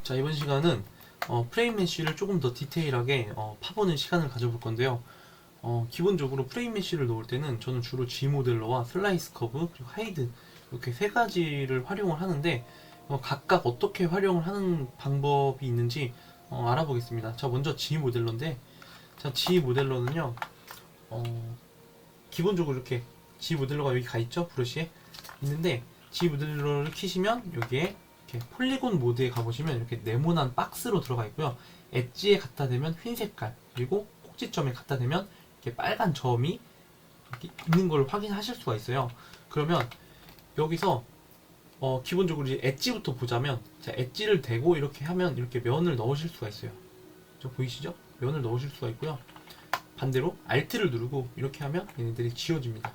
자, 이번 시간은 프레임 메쉬를 조금 더 디테일하게 파보는 시간을 가져볼 건데요. 기본적으로 프레임 메쉬를 넣을 때는 저는 주로 G 모델러와 슬라이스 커브 그리고 하이드 이렇게 세 가지를 활용을 하는데 각각 어떻게 활용을 하는 방법이 있는지 알아보겠습니다. 자, 먼저 G 모델러인데, 자, G 모델러는요, 기본적으로 이렇게 G 모델러가 여기 가 있죠, 브러쉬에 있는데, G 모델러를 키시면 여기에 이렇게 폴리곤 모드에 가보시면 이렇게 네모난 박스로 들어가 있고요. 엣지에 갖다 대면 흰 색깔, 그리고 꼭지점에 갖다 대면 이렇게 빨간 점이 이렇게 있는 걸 확인하실 수가 있어요. 그러면 여기서 기본적으로 이제 엣지부터 보자면, 자, 엣지를 대고 이렇게 하면 이렇게 면을 넣으실 수가 있어요. 저 보이시죠? 면을 넣으실 수가 있고요. 반대로 Alt를 누르고 이렇게 하면 얘네들이 지워집니다.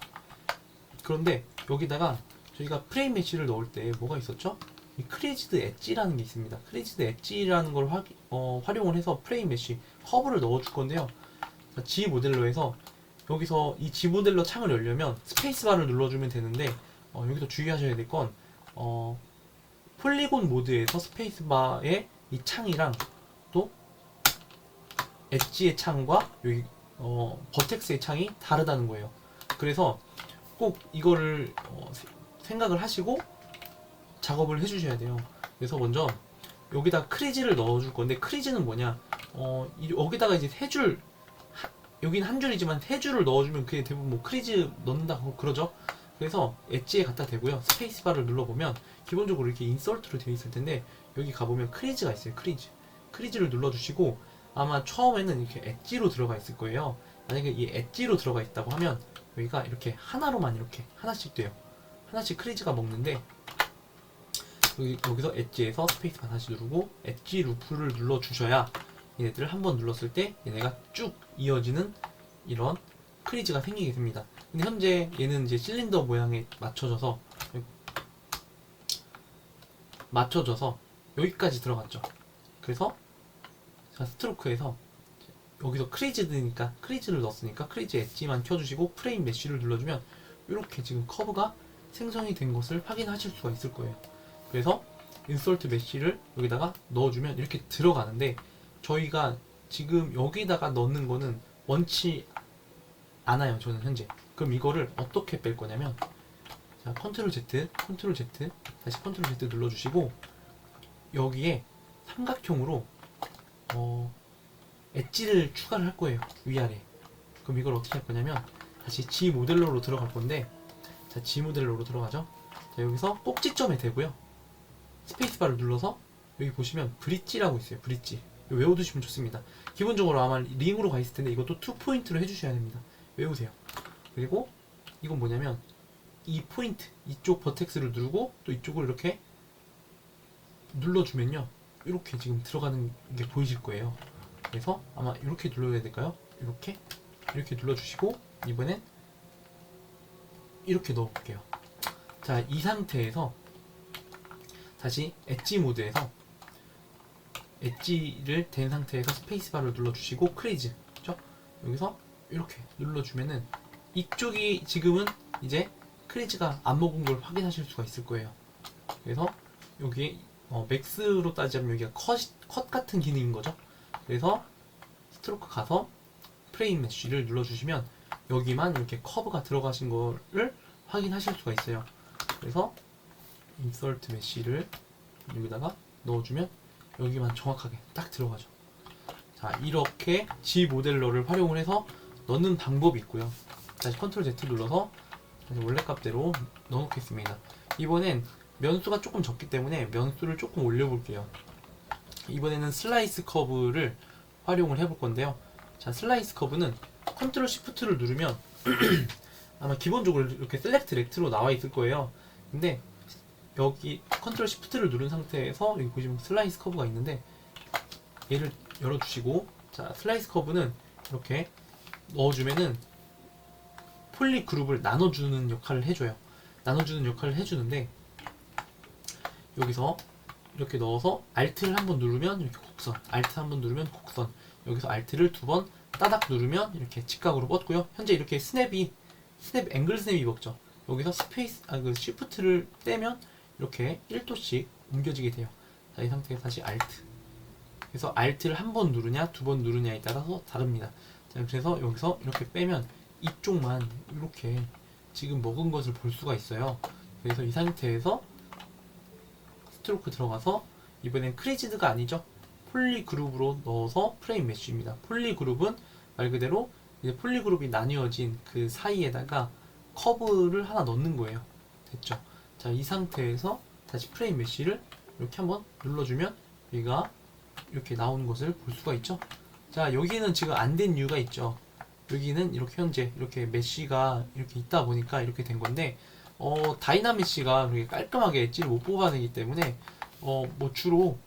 그런데 여기다가 저희가 프레임 메쉬를 넣을 때 뭐가 있었죠? 이 크리지드 엣지라는 게 있습니다. 크리지드 엣지라는 걸 활용을 해서 프레임 메쉬 커브를 넣어줄 건데요. 자, G 모델러에서 여기서 이 G 모델러 창을 열려면 스페이스바를 눌러주면 되는데, 여기서 주의하셔야 될 건 폴리곤 모드에서 스페이스바의 이 창이랑 또 엣지의 창과 여기 버텍스의 창이 다르다는 거예요. 그래서 꼭 이거를 생각을 하시고 작업을 해주셔야 돼요. 그래서 먼저 여기다 크리지를 넣어줄 건데, 크리지는 뭐냐? 여기다가 이제 세 줄, 여기는 한 줄이지만 세 줄을 넣어주면 그게 대부분 뭐 크리지 넣는다 그러죠. 그래서 엣지에 갖다 대고요. 스페이스바를 눌러보면 기본적으로 이렇게 인설트로 되어 있을 텐데, 여기 가보면 크리즈가 있어요. 크리즈를 눌러주시고, 아마 처음에는 이렇게 엣지로 들어가 있을 거예요. 만약에 이 엣지로 들어가 있다고 하면 여기가 이렇게 하나로만 이렇게 하나씩 돼요. 하나씩 크리즈가 먹는데, 여기서 엣지에서 스페이스바 다시 누르고 엣지 루프를 눌러주셔야 얘네들을 한번 눌렀을 때 얘네가 쭉 이어지는 이런 크리즈가 생기게 됩니다. 근데 현재 얘는 이제 실린더 모양에 맞춰져서 여기까지 들어갔죠. 그래서 자, 스트로크에서 여기서 크리즈드니까 크리즈를 넣었으니까 크리즈 엣지만 켜주시고 프레임 메쉬를 눌러주면 이렇게 지금 커브가 생성이 된 것을 확인하실 수가 있을 거예요. 그래서 인설트 메쉬를 여기다가 넣어주면 이렇게 들어가는데, 저희가 지금 여기다가 넣는 거는 원치 않아요, 저는 현재. 그럼 이거를 어떻게 뺄 거냐면, 자, 컨트롤 Z, 다시 컨트롤 Z 눌러주시고, 여기에 삼각형으로 엣지를 추가를 할 거예요, 위아래. 그럼 이걸 어떻게 할 거냐면, 다시 G 모델러로 들어갈 건데, 자, G 모델러로 들어가죠. 자, 여기서 꼭지점에 대고요. 스페이스바를 눌러서 여기 보시면 브릿지라고 있어요. 브릿지. 외워두시면 좋습니다. 기본적으로 아마 링으로 가 있을 텐데 이것도 2포인트로 해주셔야 됩니다. 외우세요. 그리고 이건 뭐냐면, 이 포인트, 이쪽 버텍스를 누르고 또 이쪽을 이렇게 눌러주면요, 이렇게 지금 들어가는 게 보이실 거예요. 그래서 아마 이렇게 눌러야 될까요? 이렇게 눌러주시고, 이번엔 이렇게 넣어볼게요. 자, 이 상태에서 다시 엣지 모드에서 엣지를 된 상태에서 스페이스바를 눌러주시고 크리즈, 그렇죠? 여기서 이렇게 눌러주면은 이쪽이 지금은 이제 크리즈가 안 먹은 걸 확인하실 수가 있을 거예요. 그래서 여기에 맥스로 따지자면 여기가 컷 같은 기능인 거죠. 그래서 스트로크 가서 프레임 메쉬를 눌러주시면 여기만 이렇게 커브가 들어가신 거를 확인하실 수가 있어요. 그래서 인설트 메쉬를 여기다가 넣어주면 여기만 정확하게 딱 들어가죠. 자, 이렇게 G 모델러를 활용을 해서 넣는 방법이 있고요. 다시 컨트롤 Z 눌러서 다시 원래 값대로 넣어놓겠습니다. 이번엔 면수가 조금 적기 때문에 면수를 조금 올려볼게요. 이번에는 슬라이스 커브를 활용을 해볼 건데요. 자, 슬라이스 커브는 컨트롤 시프트를 누르면 아마 기본적으로 이렇게 셀렉트 렉트로 나와 있을 거예요. 근데 여기 컨트롤 시프트를 누른 상태에서 여기 보시면 슬라이스 커브가 있는데, 얘를 열어주시고, 자, 슬라이스 커브는 이렇게 넣어주면은 폴리 그룹을 나눠주는 역할을 해줘요. 나눠주는 역할을 해주는데, 여기서 이렇게 넣어서 Alt를 한번 누르면 이렇게 곡선, Alt 한번 누르면 곡선, 여기서 Alt를 두 번 따닥 누르면 이렇게 직각으로 뻗고요. 현재 이렇게 앵글 스냅이 먹죠. 여기서 시프트를 떼면 이렇게 1도씩 옮겨지게 돼요. 자, 이 상태에서 다시 Alt. 그래서 Alt를 한 번 누르냐, 두 번 누르냐에 따라서 다릅니다. 자, 그래서 여기서 이렇게 빼면 이쪽만 이렇게 지금 먹은 것을 볼 수가 있어요. 그래서 이 상태에서 스트로크 들어가서 이번엔 크리지드가 아니죠. 폴리그룹으로 넣어서 프레임 메쉬입니다. 폴리그룹은 말 그대로 이제 폴리그룹이 나뉘어진 그 사이에다가 커브를 하나 넣는 거예요. 됐죠? 자, 이 상태에서 다시 프레임 메쉬를 이렇게 한번 눌러주면 여기가 이렇게 나오는 것을 볼 수가 있죠. 자, 여기는 지금 안 된 이유가 있죠. 여기는 이렇게 현재 이렇게 메쉬가 이렇게 있다 보니까 이렇게 된 건데, 다이나메쉬가 그렇게 깔끔하게 엣지를 못 뽑아내기 때문에 뭐 주로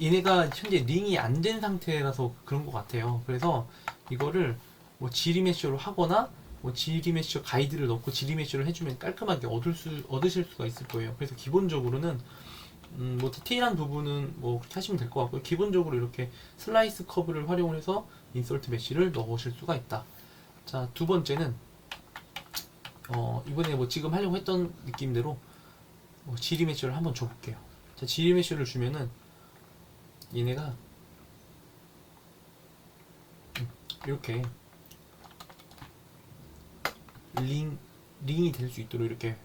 얘네가 현재 링이 안 된 상태라서 그런 것 같아요. 그래서 이거를 뭐 지리메쉬로 하거나 뭐 지리메쉬 가이드를 넣고 지리메쉬를 해주면 깔끔하게 얻으실 수가 있을 거예요. 그래서 기본적으로는 뭐 디테일한 부분은 뭐 그렇게 하시면 될 것 같고요. 기본적으로 이렇게 슬라이스 커브를 활용을 해서 인설트 메쉬를 넣으실 수가 있다. 자, 두 번째는 이번에 뭐 지금 하려고 했던 느낌대로 지리 메쉬를 한번 줘볼게요. 자, 지리 메쉬를 주면은 얘네가 이렇게 링이 될 수 있도록 이렇게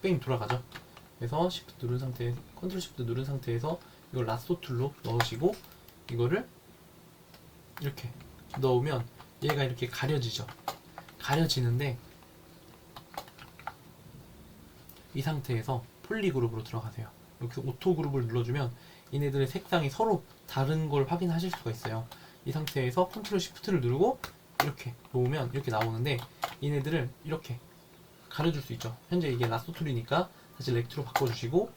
뺑 돌아가죠. 그래서 Shift 누른 상태에서 컨트롤 Shift 누른 상태에서 이걸 라쏘 툴로 넣으시고 이거를 이렇게 넣으면 얘가 이렇게 가려지죠. 가려지는데 이 상태에서 폴리 그룹으로 들어가세요. 여기서 오토 그룹을 눌러주면 얘네들의 색상이 서로 다른 걸 확인하실 수가 있어요. 이 상태에서 컨트롤 Shift를 누르고 이렇게 놓으면 이렇게 나오는데 얘네들을 이렇게 가려줄 수 있죠. 현재 이게 라쏘 툴이니까 다시 렉트로 바꿔주시고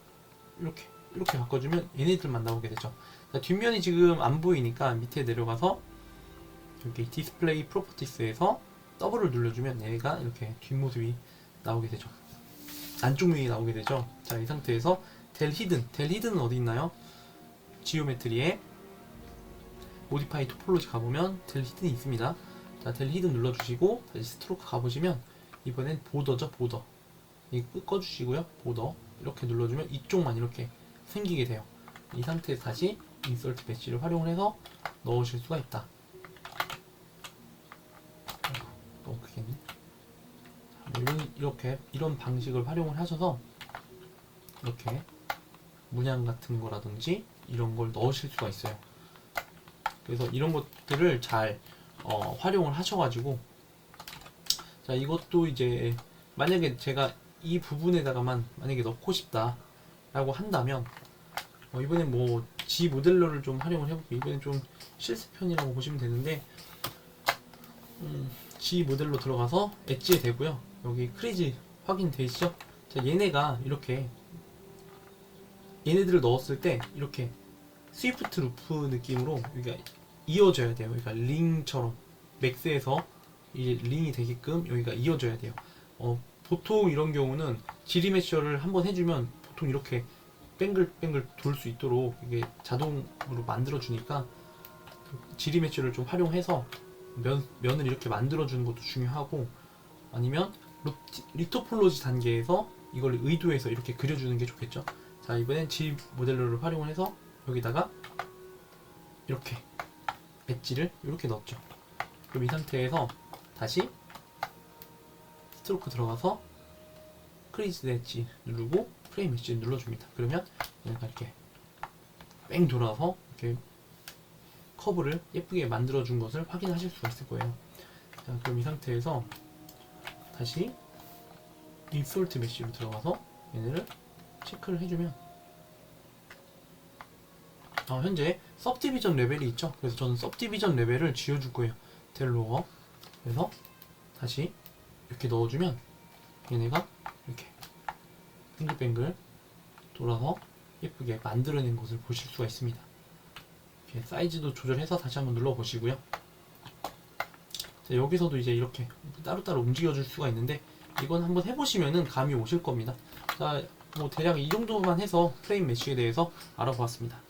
이렇게 바꿔주면 얘네들만 나오게 되죠. 자, 뒷면이 지금 안 보이니까 밑에 내려가서 여기 디스플레이 프로퍼티스에서 더블을 눌러주면 얘가 이렇게 뒷모습이 나오게 되죠. 안쪽 면이 나오게 되죠. 자, 이 상태에서 델 히든은 어디 있나요? 지오메트리에 모디파이 토폴로지 가보면 델 히든이 있습니다. 자, 델 히든 눌러주시고 다시 스트로크 가보시면 이번엔 보더죠. 보더 이거 꺼주시고요. 보더 이렇게 눌러주면 이쪽만 이렇게 생기게 돼요. 이 상태에서 다시 인설트 배치를 활용을 해서 넣으실 수가 있다. 너무 크겠네. 이런 방식을 활용을 하셔서 이렇게 문양 같은 거라든지 이런 걸 넣으실 수가 있어요. 그래서 이런 것들을 잘 활용을 하셔가지고, 자, 이것도 이제 만약에 제가 이 부분에다가만 만약에 넣고 싶다 라고 한다면 이번엔 뭐 G 모델러를 좀 활용을 해볼게요. 이번엔 좀 실습편이라고 보시면 되는데, G 모델로 들어가서 엣지에 되고요. 여기 크리지 확인되시죠? 자, 얘네가 이렇게 얘네들을 넣었을 때 이렇게 스위프트 루프 느낌으로 여기가 이어져야 돼요. 그러니까 링처럼 맥스에서 이제 링이 되게끔 여기가 이어져야 돼요. 보통 이런 경우는 지리 메셔를 한번 해주면 보통 이렇게 뱅글뱅글 돌 수 있도록 이게 자동으로 만들어 주니까 지리 메셔를 좀 활용해서 면을 이렇게 만들어 주는 것도 중요하고, 아니면 리토폴로지 단계에서 이걸 의도해서 이렇게 그려주는 게 좋겠죠. 자, 이번엔 G 모델러를 활용을 해서 여기다가 이렇게 엣지를 이렇게 넣었죠. 그럼 이 상태에서 다시 스트로크 들어가서 크리즈 엣지 누르고 프레임 엣지 눌러줍니다. 그러면 얘가 이렇게 뺑 돌아서 이렇게 커브를 예쁘게 만들어준 것을 확인하실 수가 있을 거예요. 자, 그럼 이 상태에서 다시 인솔트 메쉬로 들어가서 얘네를 체크를 해주면 현재 सब디비전 레벨이 있죠. 그래서 저는 सब디비전 레벨을 지어줄 거예요. 델로어. 그래서 다시 이렇게 넣어주면 얘네가 이렇게 뱅글뱅글 돌아서 예쁘게 만들어낸 것을 보실 수가 있습니다. 이렇게 사이즈도 조절해서 다시 한번 눌러보시고요. 자, 여기서도 이제 이렇게 따로따로 움직여줄 수가 있는데 이건 한번 해보시면은 감이 오실 겁니다. 자, 뭐 대략 이 정도만 해서 프레임 메쉬에 대해서 알아보았습니다.